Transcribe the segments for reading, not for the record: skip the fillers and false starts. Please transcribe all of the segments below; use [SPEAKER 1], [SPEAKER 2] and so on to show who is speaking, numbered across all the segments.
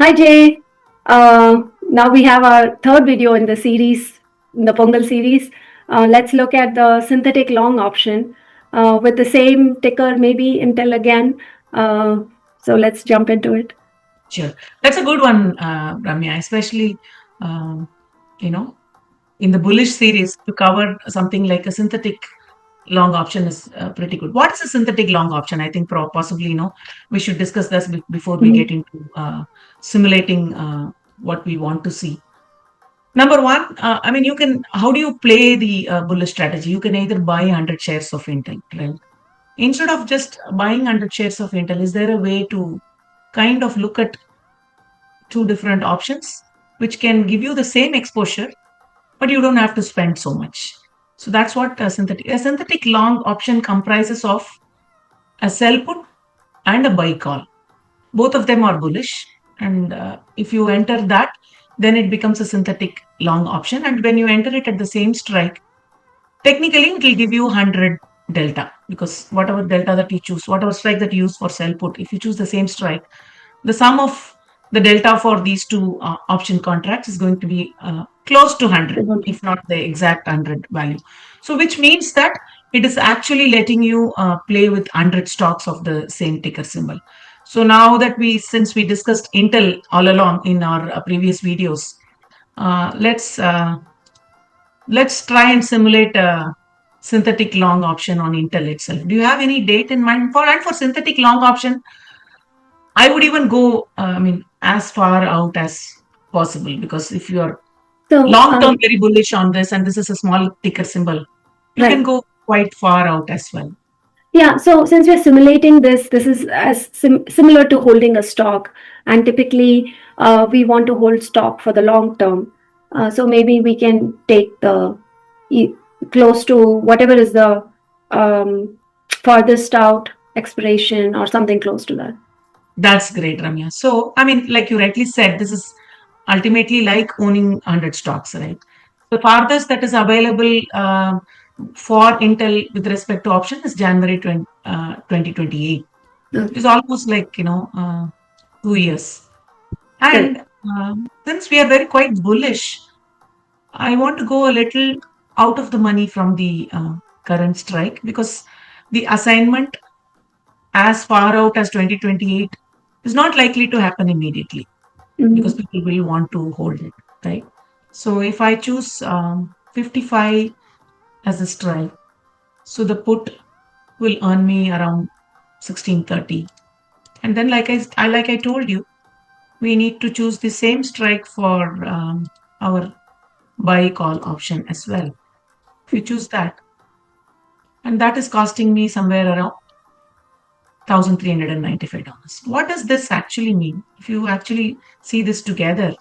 [SPEAKER 1] Hi Jay. Now we have our third video in the series, in the Pongal series. Let's look at the synthetic long option with the same ticker, maybe Intel again. So let's jump into it.
[SPEAKER 2] Sure. That's a good one, Ramya, especially, you know, in the bullish series to cover something like a synthetic long option is pretty good. What is a synthetic long option? I think possibly, we should discuss this before we get into simulating what we want to see. Number one, how do you play the bullish strategy? You can either buy 100 shares of Intel, right? Instead of just buying 100 shares of Intel, is there a way to kind of look at two different options which can give you the same exposure, but you don't have to spend so much? So that's what a synthetic long option comprises of a sell put and a buy call. Both of them are bullish, and if you enter that, then it becomes a synthetic long option. And when you enter it at the same strike, technically it will give you 100 delta, because whatever delta that you choose, whatever strike that you use for sell put, if you choose the same strike, the sum of the delta for these two option contracts is going to be close to 100, if not the exact 100 value. So which means that it is actually letting you play with 100 stocks of the same ticker symbol. So now that since we discussed Intel all along in our previous videos, let's try and simulate a synthetic long option on Intel itself. Do you have any date in mind for synthetic long option? I would even go, as far out as possible, because if you are long term very bullish on this, and this is a small ticker symbol, you can go quite far out as well.
[SPEAKER 1] Yeah, so since we're simulating this is as similar to holding a stock, and typically we want to hold stock for the long term. So maybe we can take the close to whatever is the farthest out expiration or something close to that.
[SPEAKER 2] That's great, Ramya. So, like you rightly said, this is ultimately like owning 100 stocks, right? The farthest that is available for Intel with respect to option is January 2028. It is almost like, 2 years. And since we are very quite bullish, I want to go a little out of the money from the current strike, because the assignment as far out as 2028 is not likely to happen immediately, because people will want to hold it, right? So if I choose 55 as a strike, so the put will earn me around 1630. And then like I told you, we need to choose the same strike for our buy call option as well. If you choose that, and that is costing me somewhere around $1,395. What does this actually mean? If you actually see this together,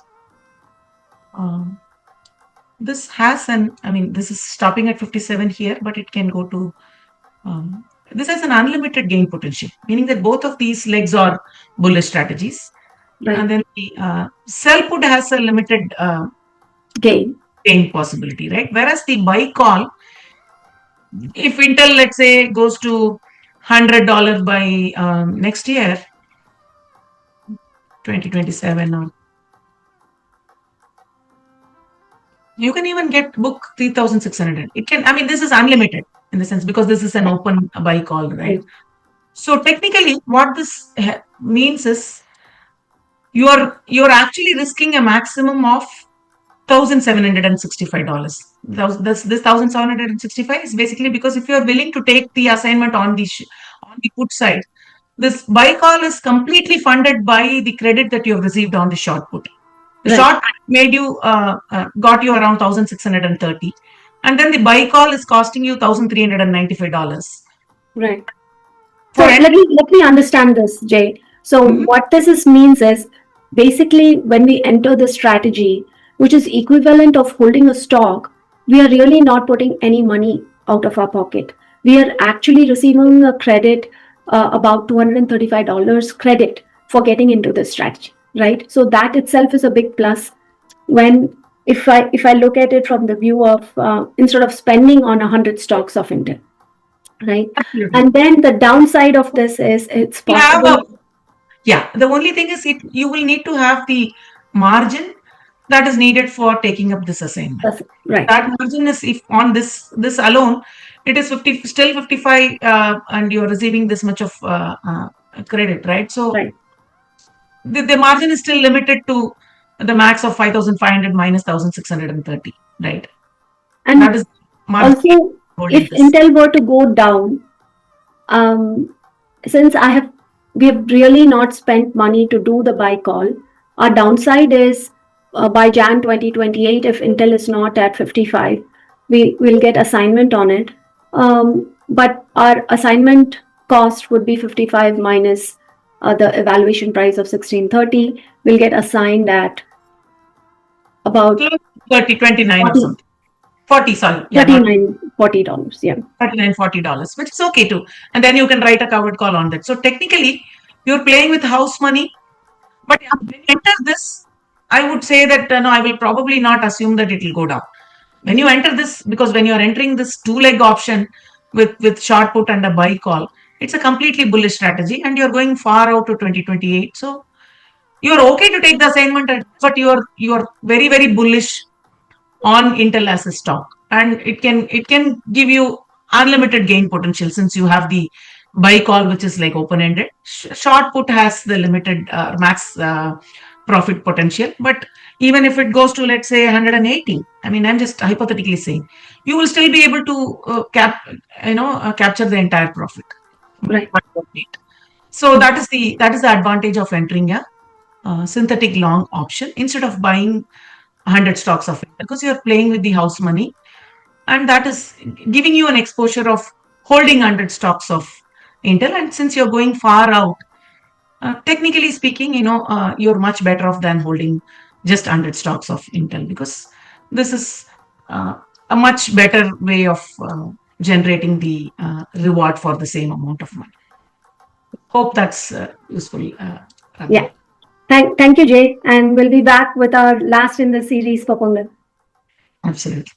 [SPEAKER 2] this has this is stopping at 57 here, but it can go to, this has an unlimited gain potential, meaning that both of these legs are bullish strategies. Right. And then the sell put has a limited gain possibility, right? Whereas the buy call, if Intel, let's say, goes to $100 by next year, 2027, or you can even book 3,600. It can, this is unlimited in the sense, because this is an open buy call, right? So technically what this means is you're actually risking a maximum of $1,765. This 1,765 is basically because if you're willing to take the assignment on the put side, this buy call is completely funded by the credit that you have received on the short put. The short made you got you around 1,630, and then the buy call is costing you $1,395.
[SPEAKER 1] Right. So let me understand this, Jay. So what this means is basically when we enter the strategy, which is equivalent of holding a stock, we are really not putting any money out of our pocket. We are actually receiving a credit, about $235 credit for getting into this strategy, right? So that itself is a big plus. When if I look at it from the view of instead of spending on 100 stocks of Intel, right? Absolutely. And then the downside of this is it's possible.
[SPEAKER 2] Yeah, the only thing is you will need to have the margin that is needed for taking up this assignment.
[SPEAKER 1] Right.
[SPEAKER 2] That margin is, if on this alone, it is 50, still 55, and you're receiving this much of credit, right? So
[SPEAKER 1] Right.
[SPEAKER 2] the margin is still limited to the max of 5,500 minus 1,630, right? That
[SPEAKER 1] And
[SPEAKER 2] is margin
[SPEAKER 1] also,
[SPEAKER 2] holding
[SPEAKER 1] if
[SPEAKER 2] this.
[SPEAKER 1] Intel were to go down, since we have really not spent money to do the buy call, our downside is by Jan 2028, if Intel is not at 55, we will get assignment on it. But our assignment cost would be 55 minus the evaluation price of 1630. We'll get assigned at about
[SPEAKER 2] 30, 29 or
[SPEAKER 1] 40,
[SPEAKER 2] something. 40, sorry. Yeah, not
[SPEAKER 1] $39, $40. Yeah.
[SPEAKER 2] $39, $40, which is okay too. And then you can write a covered call on that. So technically, you're playing with house money. But yeah, when you enter this, I would say that no, I will probably not assume that it will go down. When you enter this, because when you're entering this two-leg option with short put and a buy call, it's a completely bullish strategy, and you're going far out to 2028. So you're okay to take the assignment, but you're very, very bullish on Intel as a stock, and it can give you unlimited gain potential since you have the buy call, which is like open ended. Short put has the limited max profit potential, but even if it goes to, let's say, 180, I mean, I'm just hypothetically saying, you will still be able to capture the entire profit.
[SPEAKER 1] Right.
[SPEAKER 2] So that is the advantage of entering a synthetic long option instead of buying 100 stocks of it, because you're playing with the house money, and that is giving you an exposure of holding 100 stocks of Intel. And since you're going far out, technically speaking, you're much better off than holding just 100 stocks of Intel, because this is a much better way of generating the reward for the same amount of money. Hope that's useful. Ramya.
[SPEAKER 1] Yeah. Thank you, Jay. And we'll be back with our last in the series for Pongal.
[SPEAKER 2] Absolutely.